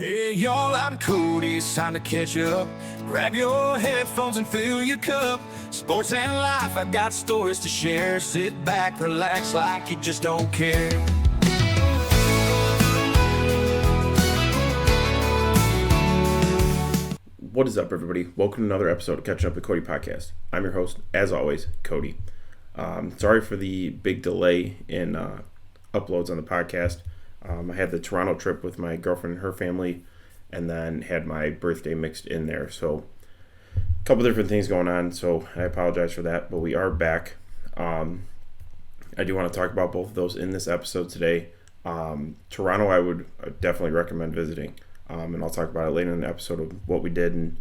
Hey y'all, I'm Cody, it's time to catch up. Grab your headphones and fill your cup. Sports and life, I've got stories to share. Sit back, relax like you just don't care. What is up, everybody? Welcome to another episode of Catching Up with Cody podcast. I'm your host, as always, Cody. Sorry for the big delay in uploads on the podcast. I had the Toronto trip with my girlfriend and her family, and then had my birthday mixed in there. So a couple different things going on, so I apologize for that, but we are back. I do want to talk about both of those in this episode today. Toronto, I would definitely recommend visiting, and I'll talk about it later in the episode of what we did and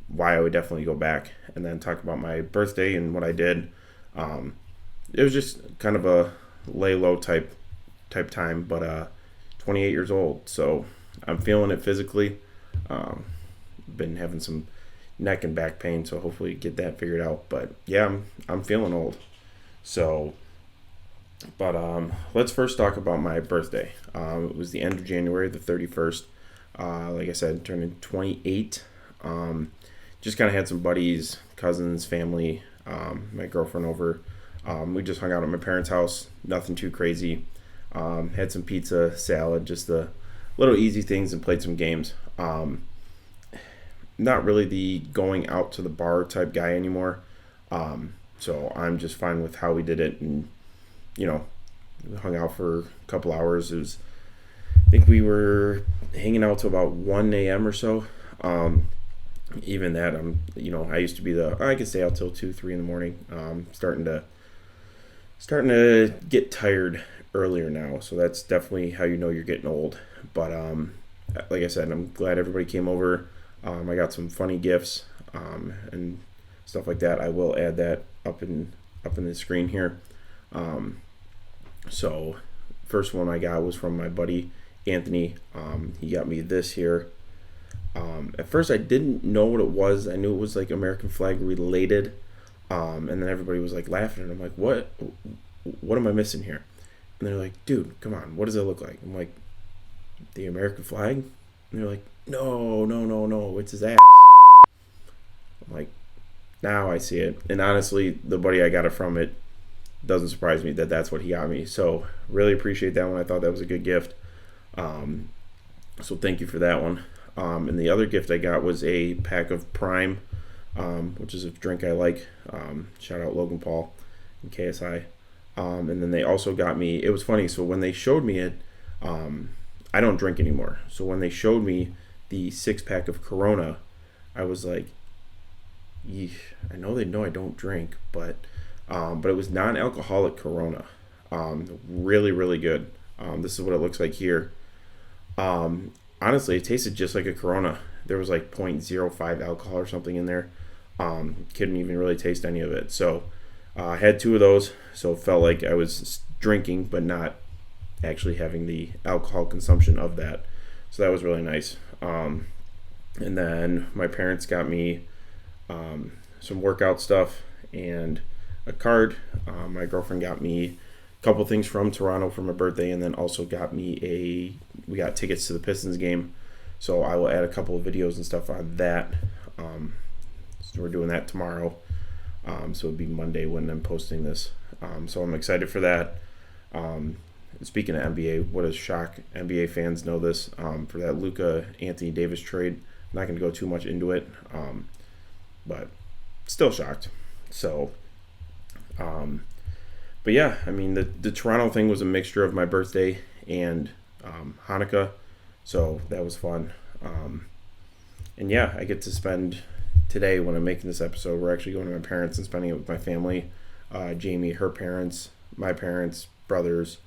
why I would definitely go back, and then talk about my birthday and what I did. It was just kind of a lay low type time, but 28 years old, so I'm feeling it physically. Been having some neck and back pain, so hopefully get that figured out. But yeah, I'm feeling old. So, but let's first talk about my birthday. It was the end of January, the 31st. Like I said, turning 28. Just kind of had some buddies, cousins, family, my girlfriend over. We just hung out at my parents' house. Nothing too crazy. Had some pizza, salad, just the little easy things, and played some games. Not really the going out to the bar type guy anymore. So I'm just fine with how we did it, and we hung out for a couple hours. I think we were hanging out till about 1 a.m. or so. Even that, I used to be I could stay out till 2, 3 in the morning. Starting to get tired earlier now, so that's definitely how you know you're getting old. But like I said, I'm glad everybody came over. I got some funny gifts and stuff like that. I will add that up in the screen here. So first one I got was from my buddy Anthony. He got me this here. At first I didn't know what it was. I knew it was like American flag related, and then everybody was like laughing, and I'm like, what am I missing here? And they're like, dude, come on, what does it look like? I'm like, the American flag? And they're like, no, it's his ass. I'm like, now I see it. And honestly, the buddy I got it from, it doesn't surprise me that that's what he got me. So really appreciate that one. I thought that was a good gift. So thank you for that one. And the other gift I got was a pack of Prime, which is a drink I like. Shout out Logan Paul and KSI. And then they also got me, it was funny, so when they showed me it, I don't drink anymore. So when they showed me the 6-pack of Corona, I was like, yeesh, I know they know I don't drink, but it was non-alcoholic Corona. Really, really good. This is what it looks like here. Honestly, it tasted just like a Corona. There was like 0.05 alcohol or something in there. Couldn't even really taste any of it. So I had 2 of those, so it felt like I was drinking, but not actually having the alcohol consumption of that. So that was really nice. And then my parents got me some workout stuff and a card. My girlfriend got me a couple things from Toronto for my birthday, and then also got me we got tickets to the Pistons game. So I will add a couple of videos and stuff on that. So we're doing that tomorrow. So it'll be Monday when I'm posting this. So I'm excited for that. Speaking of NBA, what a shock. NBA fans know this. For that Luka-Anthony Davis trade, I'm not going to go too much into it, but still shocked. So, but yeah, I mean, the Toronto thing was a mixture of my birthday and Hanukkah, so that was fun. And yeah, I get to spend today, when I'm making this episode, we're actually going to my parents and spending it with my family. Jamie, her parents, my parents, brothers,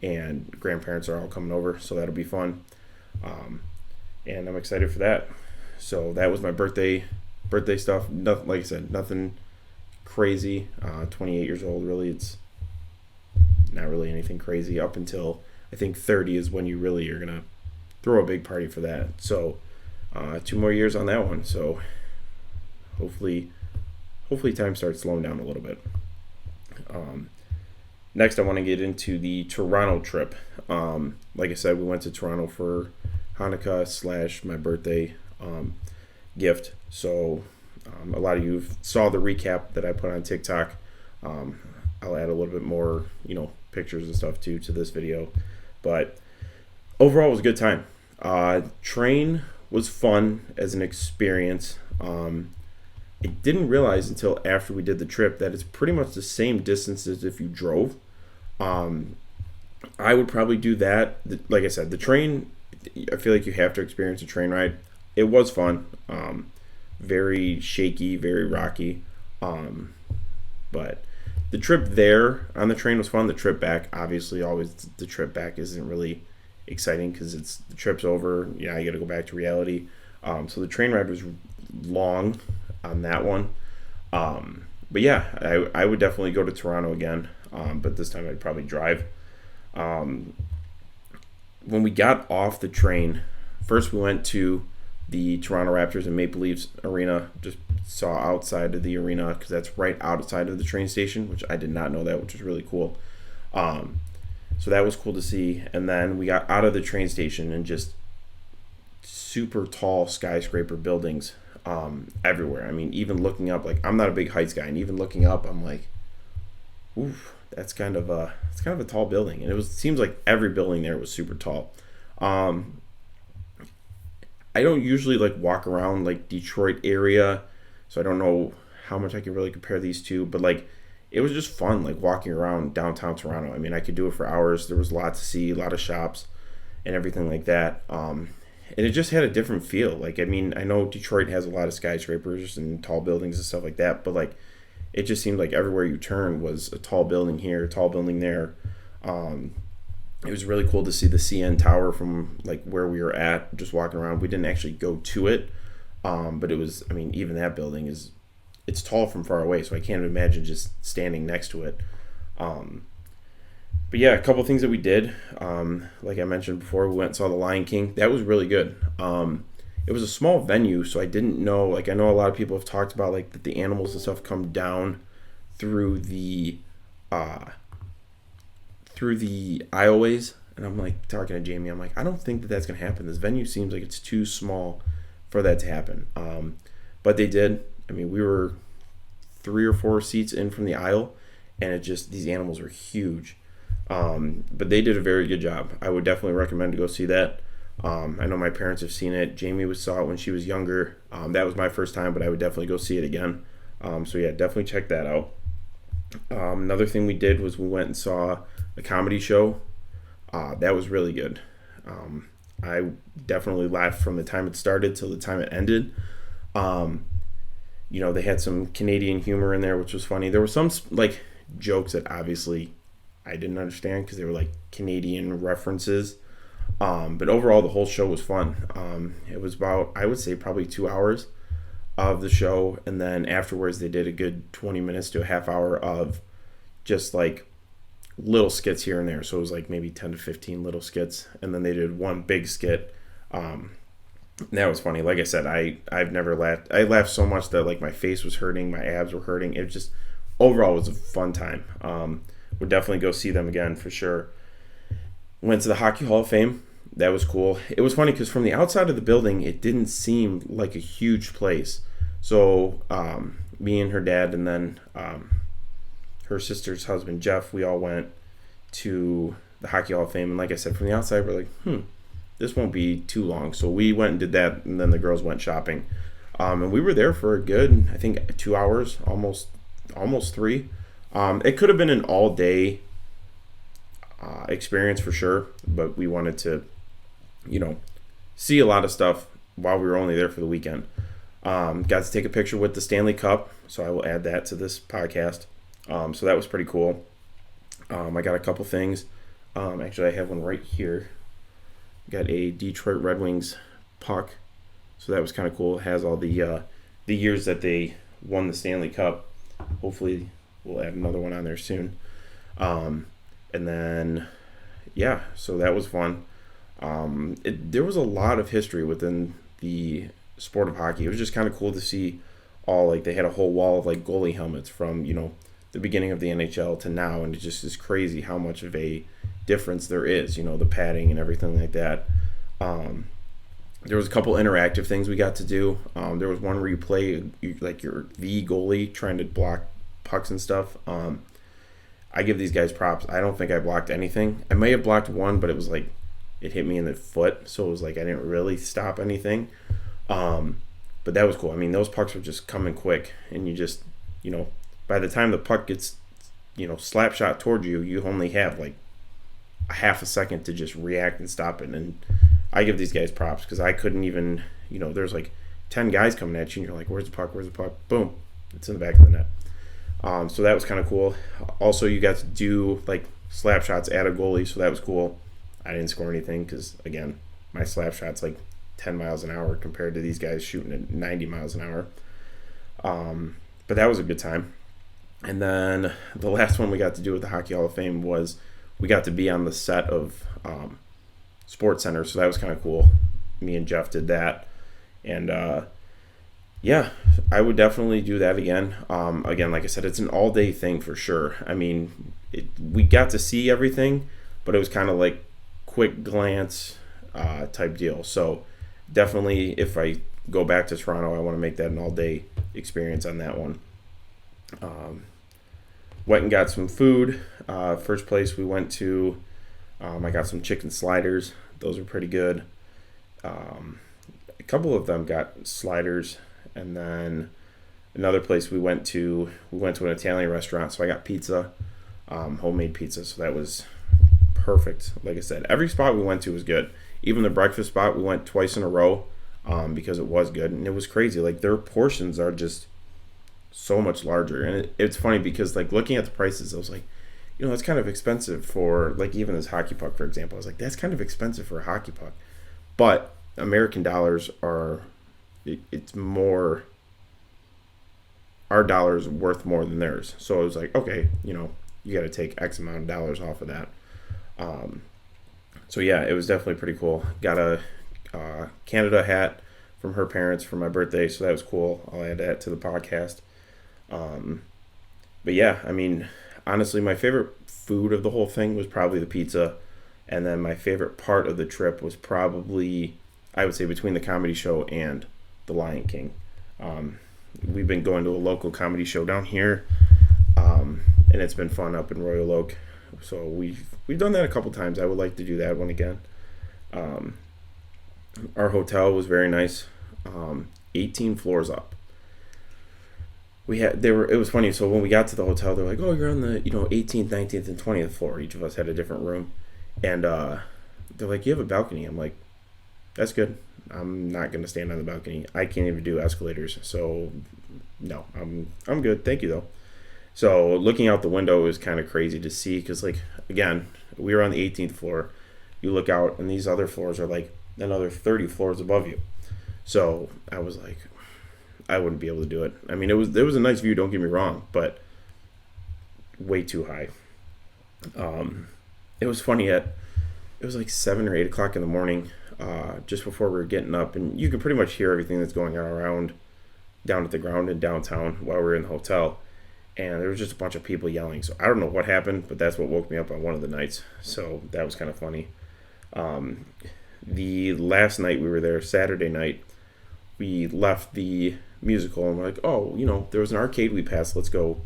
and grandparents are all coming over, so that'll be fun. And I'm excited for that. So that was my birthday stuff. Nothing, like I said, nothing crazy. 28 years old, really, it's not really anything crazy up until I think 30 is when you really are gonna throw a big party for that. So 2 more years on that one. So hopefully time starts slowing down a little bit. Next, I want to get into the Toronto trip. Like I said, we went to Toronto for Hanukkah / my birthday gift. So a lot of you saw the recap that I put on TikTok. I'll add a little bit more, pictures and stuff too to this video. But overall, it was a good time. Train was fun as an experience. I didn't realize until after we did the trip that it's pretty much the same distance as if you drove. I would probably do that. Like I said, the train, I feel like you have to experience a train ride. It was fun. Very shaky, very rocky. But the trip there on the train was fun. The trip back, obviously, always the trip back isn't really exciting because the trip's over. Yeah, you got to go back to reality. So the train ride was long on that one. But yeah, I would definitely go to Toronto again. But this time I'd probably drive. When we got off the train, first we went to the Toronto Raptors and Maple Leafs arena. Just saw outside of the arena because that's right outside of the train station, which I did not know that, which was really cool. So that was cool to see. And then we got out of the train station and just super tall skyscraper buildings everywhere. I mean, even looking up, like, I'm not a big heights guy, and even looking up, I'm like, oof, it's kind of a tall building. And it seems like every building there was super tall. I don't usually like walk around like Detroit area, so I don't know how much I can really compare these two, but like it was just fun like walking around downtown Toronto. I mean, I could do it for hours. There was a lot to see, a lot of shops and everything like that. And it just had a different feel. Like, I mean, I know Detroit has a lot of skyscrapers and tall buildings and stuff like that, but like it just seemed like everywhere you turn was a tall building here, a tall building there. It was really cool to see the CN Tower from like where we were at, just walking around. We didn't actually go to it, but it was, I mean, even that building it's tall from far away, so I can't imagine just standing next to it. But yeah, a couple things that we did. Like I mentioned before, we went and saw The Lion King. That was really good. It was a small venue, so I didn't know, like I know a lot of people have talked about like that the animals and stuff come down through the aisleways, and I'm like talking to Jamie, I'm like, I don't think that's gonna happen. This venue seems like it's too small for that to happen. But they did. I mean, we were 3 or 4 seats in from the aisle, and these animals were huge. But they did a very good job. I would definitely recommend to go see that. I know my parents have seen it. Jamie saw it when she was younger. That was my first time, but I would definitely go see it again. So yeah, definitely check that out. Another thing we did was we went and saw a comedy show. That was really good. I definitely laughed from the time it started till the time it ended. They had some Canadian humor in there, which was funny. There were some like jokes that obviously I didn't understand because they were like Canadian references. But overall, the whole show was fun. It was about, I would say, probably 2 hours of the show, and then afterwards they did a good 20 minutes to a half hour of just like little skits here and there. So it was like maybe 10 to 15 little skits, and then they did one big skit. That was funny. Like I said, I've never laughed. I laughed so much that like my face was hurting, my abs were hurting. It just overall was a fun time. Would definitely go see them again for sure. Went to the Hockey Hall of Fame. That was cool. It was funny because from the outside of the building, it didn't seem like a huge place. So me and her dad and then her sister's husband, Jeff, we all went to the Hockey Hall of Fame. And like I said, from the outside, we're like, this won't be too long. So we went and did that, and then the girls went shopping. And we were there for a good, I think, 2 hours, almost 3. It could have been an all-day experience for sure, but we wanted to, see a lot of stuff while we were only there for the weekend. Got to take a picture with the Stanley Cup, so I will add that to this podcast. So that was pretty cool. I got a couple things. Actually, I have one right here. Got a Detroit Red Wings puck, so that was kind of cool. It has all the years that they won the Stanley Cup. Hopefully, we'll add another one on there soon. And then, yeah, so that was fun. There was a lot of history within the sport of hockey. It was just kind of cool to see all, like, they had a whole wall of, like, goalie helmets from, the beginning of the NHL to now, and it just is crazy how much of a difference there is, the padding and everything like that. There was a couple interactive things we got to do. There was one where you play like you're the goalie trying to block pucks and stuff. I give these guys props. I don't think I blocked anything. I may have blocked one, but it was like it hit me in the foot, so it was like I didn't really stop anything. But that was cool. I mean, those pucks were just coming quick, and you just, by the time the puck gets, slap shot toward you, you only have like a half a second to just react and stop it. And I give these guys props because I couldn't even, there's like 10 guys coming at you, and you're like, where's the puck? Where's the puck? Boom. It's in the back of the net. So that was kind of cool. Also, you got to do like slap shots at a goalie, so that was cool. I didn't score anything because, again, my slap shot's like 10 miles an hour compared to these guys shooting at 90 miles an hour. But that was a good time. And then the last one we got to do with the Hockey Hall of Fame was we got to be on the set of Sports Center, so that was kind of cool. Me and Jeff did that. And, yeah, I would definitely do that again. Again, like I said, it's an all-day thing for sure. I mean, we got to see everything, but it was kind of like quick glance type deal. So definitely, if I go back to Toronto, I want to make that an all-day experience on that one. Went and got some food. First place we went to, I got some chicken sliders. Those were pretty good. A couple of them got sliders, and then another place we went to an Italian restaurant, so I got pizza, homemade pizza, so that was perfect. Like I said, every spot we went to was good. Even the breakfast spot, we went twice in a row because it was good, and it was crazy. Like, their portions are just so much larger, and it's funny because, like, looking at the prices, I was like, that's kind of expensive for, like, even this hockey puck, for example. I was like, that's kind of expensive for a hockey puck. But American dollars are, it's more, our dollars worth more than theirs. So I was like, okay, you got to take X amount of dollars off of that. So yeah, it was definitely pretty cool. Got a Canada hat from her parents for my birthday, so that was cool. I'll add that to the podcast. But yeah, I mean, honestly, my favorite food of the whole thing was probably the pizza, and then my favorite part of the trip was probably, I would say, between the comedy show and the Lion King. We've been going to a local comedy show down here, and it's been fun up in Royal Oak. So we've done that a couple times. I would like to do that one again. Our hotel was very nice, 18 floors up. It was funny. So when we got to the hotel, they're like, "Oh, you're on the 18th, 19th, and 20th floor." Each of us had a different room, and they're like, "You have a balcony." I'm like, "That's good. I'm not gonna stand on the balcony. I can't even do escalators, so no, I'm good. Thank you though." So looking out the window was kind of crazy to see because, like, again, we were on the 18th floor. You look out, and these other floors are like another 30 floors above you. So I was like, I wouldn't be able to do it. I mean, there was a nice view, don't get me wrong, but way too high. It was funny it was like 7 or 8 o'clock in the morning, just before we were getting up, and you can pretty much hear everything that's going on around down at the ground in downtown while we were in the hotel. And there was just a bunch of people yelling. So I don't know what happened, but that's what woke me up on one of the nights. So that was kind of funny. The last night we were there, Saturday night, we left the musical and we're like, oh, there was an arcade we passed. Let's go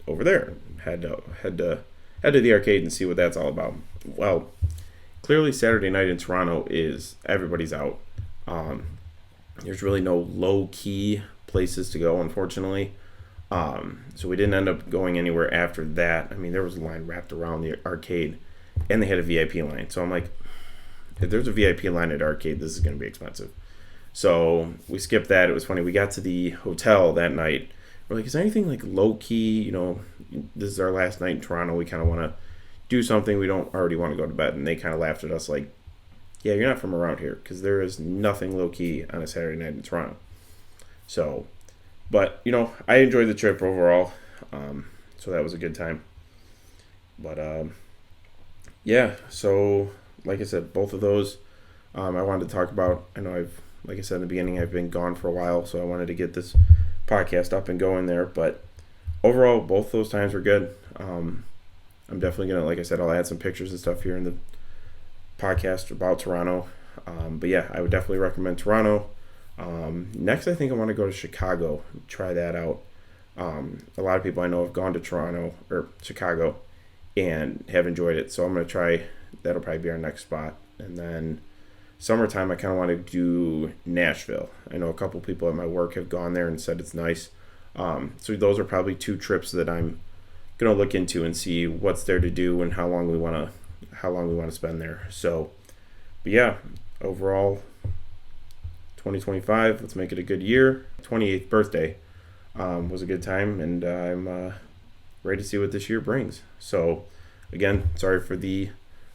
over there. Head to the arcade and see what that's all about. Well, clearly Saturday night in Toronto is everybody's out. There's really no low-key places to go, unfortunately. So we didn't end up going anywhere after that. I mean, there was a line wrapped around the arcade, and they had a VIP line. So I'm like, if there's a VIP line at arcade, this is going to be expensive. So we skipped that. It was funny. We got to the hotel that night. We're like, is there anything like low-key? This is our last night in Toronto. We kind of want to do something. We don't already want to go to bed. And they kind of laughed at us like, yeah, you're not from around here, because there is nothing low-key on a Saturday night in Toronto. So... But, I enjoyed the trip overall, so that was a good time. But, yeah, so, like I said, both of those I wanted to talk about. I know like I said in the beginning, I've been gone for a while, so I wanted to get this podcast up and going there. But overall, both those times were good. I'm definitely going to, like I said, I'll add some pictures and stuff here in the podcast about Toronto. But yeah, I would definitely recommend Toronto. Next, I think I want to go to Chicago, try that out. A lot of people I know have gone to Toronto or Chicago and have enjoyed it. So I'm going to try, that'll probably be our next spot. And then summertime, I kind of want to do Nashville. I know a couple people at my work have gone there and said it's nice. So those are probably 2 trips that I'm going to look into and see what's there to do and how long we want to spend there. So, but yeah, overall, 2025, let's make it a good year. 28th birthday was a good time, and I'm ready to see what this year brings. So, again, sorry for the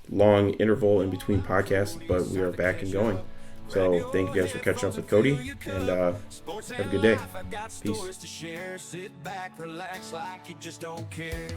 long interval in between podcasts, but we are back and going. So thank you guys for catching up with Cody, and have a good day. Peace. Sit back, relax like you just don't care.